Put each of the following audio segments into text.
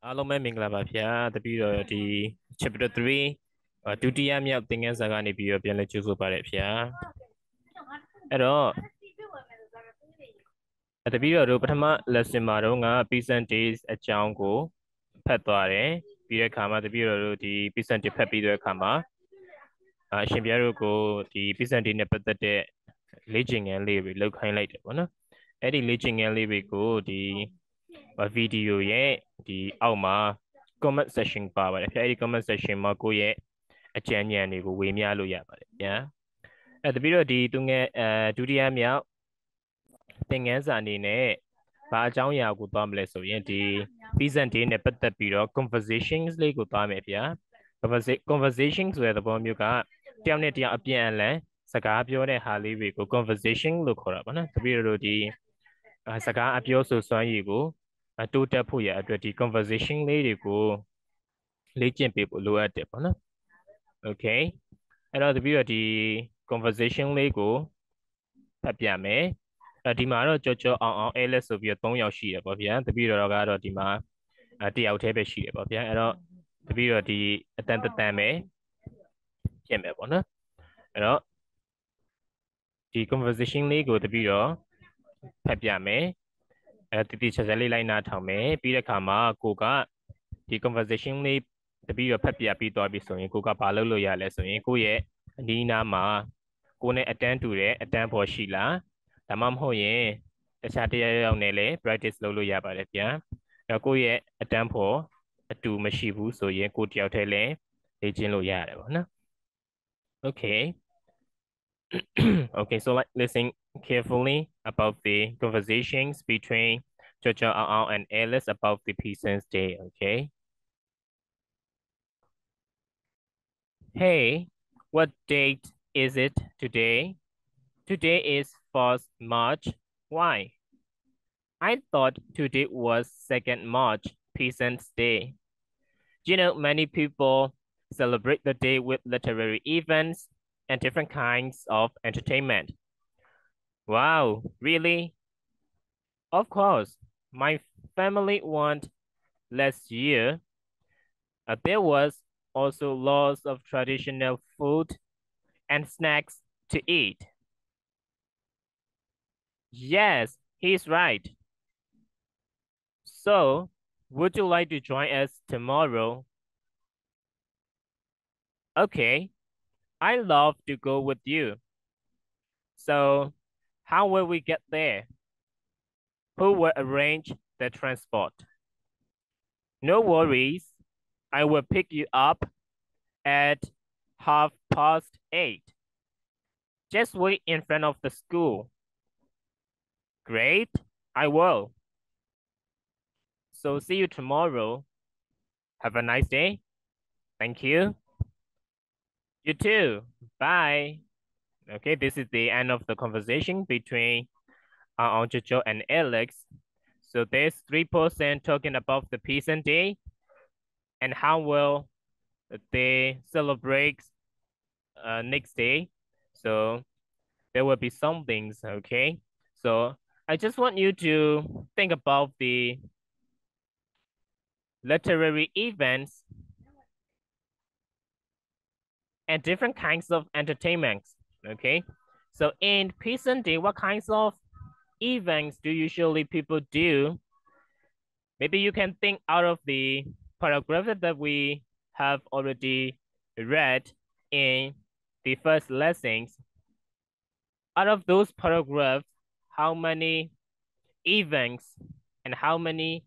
အားလုံးပဲမင်္ဂလာပါဗျာတပည့်တော်ဒီ chapter 3ဒုတိယမြောက်သင်ခန်းစာကနေပြီးတော့ပြန်လည်ကြိုဆိုပါတယ်ဗျာအဲ့တော့တပည့်တော်တို့ပထမ lesson မှာတော့က peasant days အကြောင်းကိုဖတ်သွားတယ်ပြီးတဲ့အခါမှာတပည့်တော်တို့ဒီ peasant day ဖတ်ပြီးတဲ့အခါမှာအရှင်ဘုရားတို့ကိုဒီ peasant day နဲ့ပတ်သက်တဲ့လေ့ကျင့်ခန်းလေးတွေလုပ်ခိုင်းလိုက်တယ်ပေါ့နော်အဲ့ဒီလေ့ကျင့်ခန်းလေးတွေကိုဒီဗီဒီယိုရဲ့ဒီအောက်မှာ comment section ပါပါတယ်အဲ့ဒီ comment section မှာကိုယ့်ရဲ့အကြံဉာဏ်တွေကိုဝေမျှလို့ရပါတယ်ဗျာအဲ့တပည့်တော့ဒီသူငယ်ဒုတိယမြောက်သင်ခန်းစာအနေနဲ့ဘာအကြောင်းအရာကိုသွားမလဲဆိုရင်ဒီ peasant day နဲ့ပတ်သက်ပြီးတော့ conversations လေးကိုသွားမယ်ဗျာ conversation ဆိုတဲ့သဘောမျိုးကတယောက်နဲ့တယောက်အပြန်အလှန်စကားပြောတဲ့ဟာလေးတွေကို conversation လို့ခေါ်တာပါနော်တပည့်တို့ဒီစကားအပြောဆိုစွမ်းရည်ကိုတိုးတက်ဖို့ရအတွက်ဒီ conversation လေးတွေကိုလေ့ကျင့်ပေးဖို့လိုအပ်တယ်ပေါ့နော် okay အဲ့တော့တပည့်တော့ဒီ conversation လေးကိုဖတ်ပြမယ်ဒီမှာတော့ကြောကြောအောင် Alice ဆိုပြီးတော့3ယောက်ရှိတယ်ပေါ့ဗျာတပည့်တော်ကတော့ဒီမှာ1ယောက်တည်းပဲရှိတယ်ပေါ့ဗျာအဲ့တော့တပည့်တော်ဒီအတန်တန်ပဲဖြစ်မယ်ပေါ့နော်အဲ့တော့ဒီ conversation လေးကိုတပည့်တော်ဖတ်ပြမယ်တတိချက်လေးလိုက်နာထောင်မယ်ပြီးတဲ့အခါမှာကိုကဒီ conversation လေးတပည့်တော်ဖတ်ပြပြီးသွားပြီဆိုရင်ကိုကဘာလုပ်လို့ရလဲဆိုရင်ကိုရဲ့အနီးနားမှာကိုနဲ့အတန်းတူတဲ့အတန်းဖော်ရှိလားဒါမှမဟုတ်ရင်တခြားတရားရောက်နဲ့လည်း practice လုပ်လို့ရပါတယ်ဗျာအဲ့ကိုရဲ့အတန်းဖော်အတူမရှိဘူးဆိုရင်ကိုတယောက်တည်းလည်းလေ့ကျင့်လို့ရတယ်ပေါ့နော် okay okay so like listen carefully about the conversations between Jojo Ao and Alice about the Peasants Day, okay? Hey, what date is it today? Today is 1st March. Why? I thought today was 2nd March, Peasants Day. You know, many people celebrate the day with literary events and different kinds of entertainment. Wow, really? Of course, my family went last year. There was also lots of traditional food and snacks to eat. Yes, he's right. So, would you like to join us tomorrow? Okay, I'd love to go with you. So, how will we get there? Who will arrange the transport? No worries. I will pick you up at 8:30. Just wait in front of the school. Great, I will. So see you tomorrow. Have a nice day. Thank you. You too. Bye. Okay, this is the end of the conversation between Jojo and Alex. So there's 3% talking about the Peasant Day and how will they celebrate next day. So there will be some things, okay? So I just want you to think about the literary events and different kinds of entertainments, okay? So in Peasant Day, what kinds of events do usually people do? Maybe you can think out of the paragraph that we have already read in the first lessons. Out of those paragraphs, how many events and how many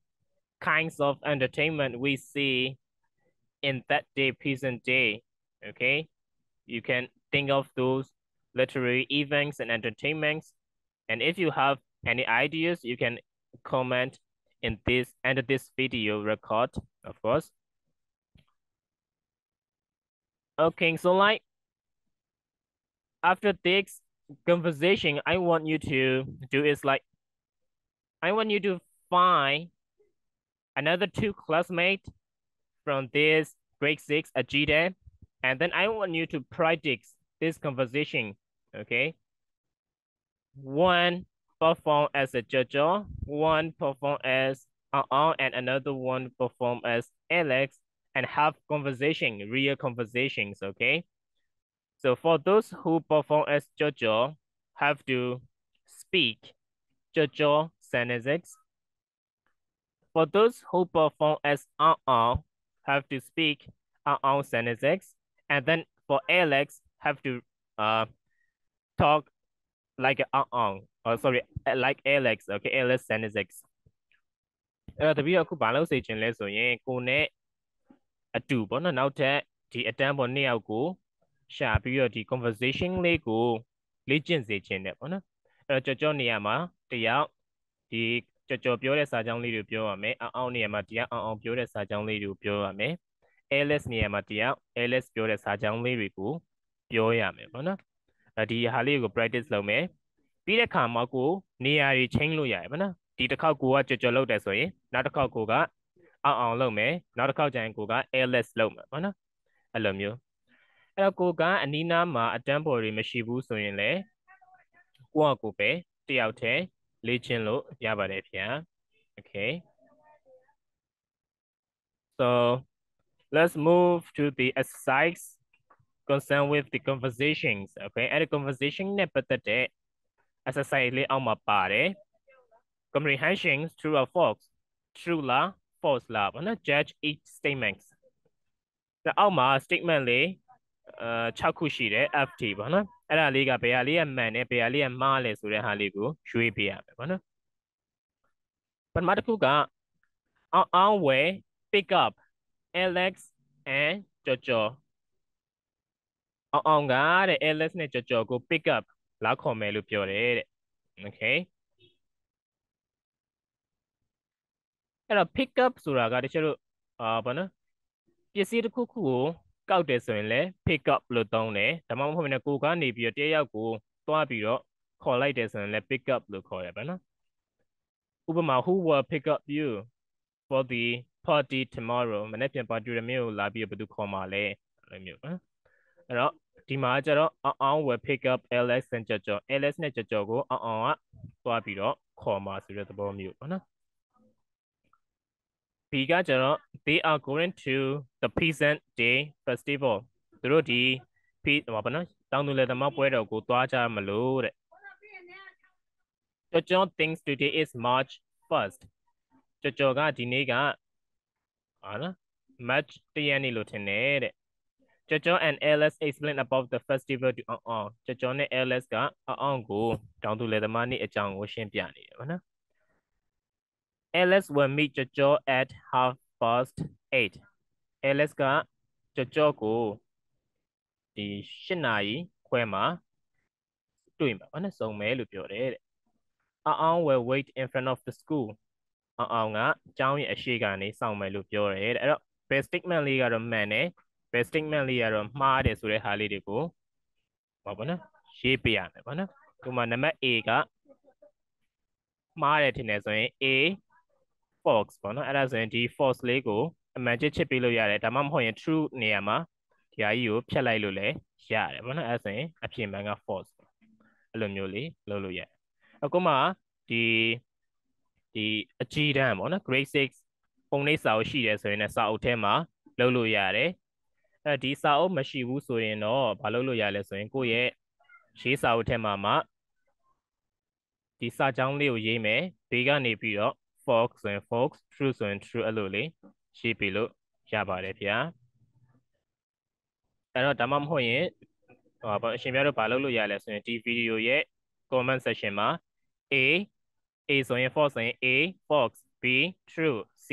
kinds of entertainment we see in that day, Peasant Day, okay? You can think of those literary events and entertainments. And if you have any ideas, you can comment in this and this video record, of course. Okay, so like after this conversation, I want you to do is like, I want you to find another 2 classmates from this grade 6 at GDA, and then I want you to practice this conversation, okay? One perform as a Jojo, one perform as and another one perform as Alex and have real conversations, okay? So for those who perform as Jojo, have to speak Jojo sentences. For those who perform as have to speak sentences. And then for Alex, have to talk like sorry, like Alex, okay, Alex sentences. အဲ့တော့တပည့်တော်အခုဘာလို့စေချင်လဲဆိုရင်ကိုနဲ့အတူပေါ့နော်နောက်ထပ်ဒီအတန်းပေါ်နှစ်ယောက်ကိုရှာပြီးတော့ဒီ conversation လေးကိုလေ့ကျင့်စေချင်တယ်ပေါ့နော်အဲ့တော့ကြော်နေရာမှာတယောက်ဒီကြော်ပြောတဲ့စာကြောင်းလေးတွေပြောရမယ်အောင်နေရာမှာတယောက်အောင်ပြောတဲ့စာကြောင်းလေးတွေကိုပြောရမယ် Alice နေရာမှာတယောက် Alice ပြောတဲ့စာကြောင်းလေးတွေကိုပြောရမယ်ပေါ့နော်ဒီဟာလေးကို practice လုပ်မယ်ပြီးတဲ့အခါမှာကိုနေရာတွေ change လို့ရတယ်ပေါ့နော်ဒီတစ်ခေါက်ကိုကကြော်လုပ်တယ်ဆိုရင်နောက်တစ်ခေါက်ကိုကအောင်လုပ်မယ်နောက်တစ်ခေါက်ကျရင်ကိုက Alice လုပ်မယ်ပေါ့နော်အဲ့လိုမျိုးအဲ့တော့ကိုကအနီးနားမှာအတန်းပေါ်တွေမရှိဘူးဆိုရင်လည်းကိုကကိုပဲတယောက်တည်းလေ့ကျင့်လို့ရပါတယ်ဗျာ okay so let's move to the exercise concerned with the conversations okay အဲ့ဒီ conversation နဲ့ပတ်သက်တဲ့ exercise လေးအောက်မှာပါတယ် comprehension true or false true လား false လားပေါ့နော် judge each statement အောက်မှာ statement လေး6ခုရှိတယ် FT ပေါ့နော်အဲ့ဒါလေးကဘယ်ဟာလေးကမှန်တယ်ဘယ်ဟာလေးကမှားလဲဆိုတဲ့ဟာလေးကိုရွေးပေးရမယ်ပေါ့နော်ပထမတစ်ခုကအောင်ဝယ် pick up Alex and Jojo အောင်ကတဲ့ Alex နဲ့ Jojo ကို pick up လာခေါ်မယ်လို့ပြောတယ်တဲ့ okay အဲ့တော့ pick up ဆိုတာကတချို့တို့ဘာနော်ပစ္စည်းတစ်ခုခုကိုကောက်တယ်ဆိုရင်လည်း pick up လို့သုံးတယ်ဒါမှမဟုတ်ရင်ကိုကနေပြီးတော့တယောက်ကိုတွားပြီးတော့ခေါ်လိုက်တယ်ဆိုရင်လည်း pick up လို့ခေါ်ရပါနော်ဥပမာ who will pick up you for the party tomorrow မနေ့ပြန်ပါတီရမျိုးကိုလာပြီးဘယ်သူခေါ်မှာလဲအဲ့လိုမျိုးပေါ့အဲ့တော့ဒီမှာကျတော့အောင် will pick up Alex and Jojo Alex နဲ့ Jojo ကိုအောင်ကတွားပြီးတော့ခေါ်မှာဆိုတဲ့သဘောမျိုးပေါ့နော်B ကကျတော့ they are going to the Peasant Day Festival သူတို့ဒီဘာနော်တောင်သူလယ်သမားပွဲတော်ကိုသွားကြမလို့တဲ့ Jojo thinks today is March 1st Jojo ကဒီနေ့ကနော် March 1ရက်နေ့လို့ထင်တယ်တဲ့ Jojo and Alice explain about the festival to Jojo နဲ့ Alice ကအောင်ကိုတောင်သူလယ်သမားနေ့အကြောင်းကိုရှင်းပြနေတယ်ဗောနော် Alice will meet Jojo at 8:30 Alice က Jojo ကိုဒီ8နာရီခွဲမှာတွေ့မှာဗောနော်စုံမယ်လို့ပြောတယ်တဲ့အောင် will wait in front of the school အောင်ကကျောင်းရဲ့အရှိကနေစောင့်မယ်လို့ပြောတယ်တဲ့အဲ့တော့ best statement လေးကတော့မှန်တယ် best statement လေးကတော့မှားတယ်ဆိုတဲ့ဟာလေးတွေကိုဘာပေါ့နော်ရေးပြရမယ်ဗောနော်ဒီမှာနံပါတ် A ကမှားတယ်ထင်တယ်ဆိုရင် A false ပေါ့နော်အဲ့ဒါဆိုရင်ဒီ false လေးကိုအမှန်ချစ်ပေးလို့ရတယ်ဒါမှမဟုတ်ရင် true နေရာမှာဒီဟာကြီးကိုဖြတ်လိုက်လို့လည်းရတယ်ပေါ့နော်အဲ့ဒါဆိုရင်အဖြေမှန်က false အဲ့လိုမျိုးလေးလုပ်လို့ရတယ်အခုမှဒီအကြီးတန်းပေါ့နော် grade 6ပုံနှိပ်စာအုပ်ရှိတယ်ဆိုရင်လည်းစာအုပ်ထဲမှာလုပ်လို့ရတယ်ဒီစာအုပ်မရှိဘူးဆိုရင်တော့ဘာလုပ်လို့ရလဲဆိုရင်ကိုယ့်ရဲ့ရေးစာအုပ်ထဲမှာဒီစာကြောင်းလေးကိုရေးမယ်ဘေးကနေပြီးတော့ false ဆိုရင် false true ဆိုရင် true အဲ့လိုလေးရေးပြီးလို့ရပါတယ်ဗျာအဲ့တော့ဒါမှမဟုတ်ရင်အရှင်ပြတို့ဘာလုပ်လို့ရလဲဆိုရင်ဒီဗီဒီယိုရဲ့ comment section မှာ A ဆိုရင် false ဆိုရင် A false B true C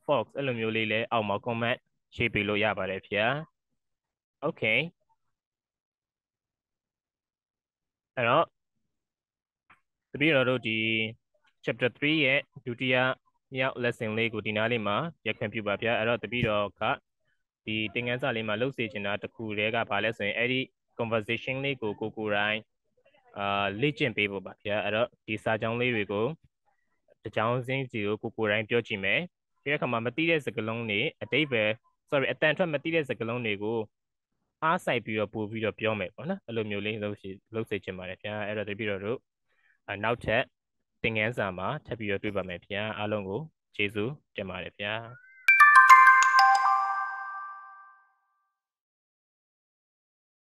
false အဲ့လိုမျိုးလေးလဲအောက်မှာ comment ရေးပြီးလို့ရပါတယ်ဗျာ okay အဲ့တော့တပည့်တော်တို့ဒီ chapter 3ရဲ့ဒုတိယမြောက် lesson လေးကိုဒီနားလေးမှာရက်ခွင့်ပြုပါဗျာအဲ့တော့တပည့်တော်ကဒီသင်ခန်းစာလေးမှာလုပ်စေချင်တာတစ်ခုတည်းကဘာလဲဆိုရင်အဲ့ဒီ conversation လေးကိုကိုယ်တိုင်လေ့ကျင့်ပေးဖို့ပါဗျာအဲ့တော့ဒီစာကြောင်းလေးတွေကိုတကြောင်းစင်းစီကိုကိုယ်တိုင်ပြောကြည့်မယ်ပြီးတဲ့အခါမှာမသိတဲ့စကားလုံးတွေအတန်ထွက်မသိတဲ့စကားလုံးတွေကိုအားစိုက်ပြီးတော့ပို့ပြီးတော့ပြောမယ်ပေါ့နော်အဲ့လိုမျိုးလေးလုပ်စေချင်ပါတယ်ဗျာအဲ့တော့တပည့်တော်တို့နောက်ထပ်သင်ခန်းစာမှာထပ်ပြီးတော့တွေ့ပါမယ်ဗျာအားလုံးကို ကျေးဇူးတင်ပါတယ်ဗျာ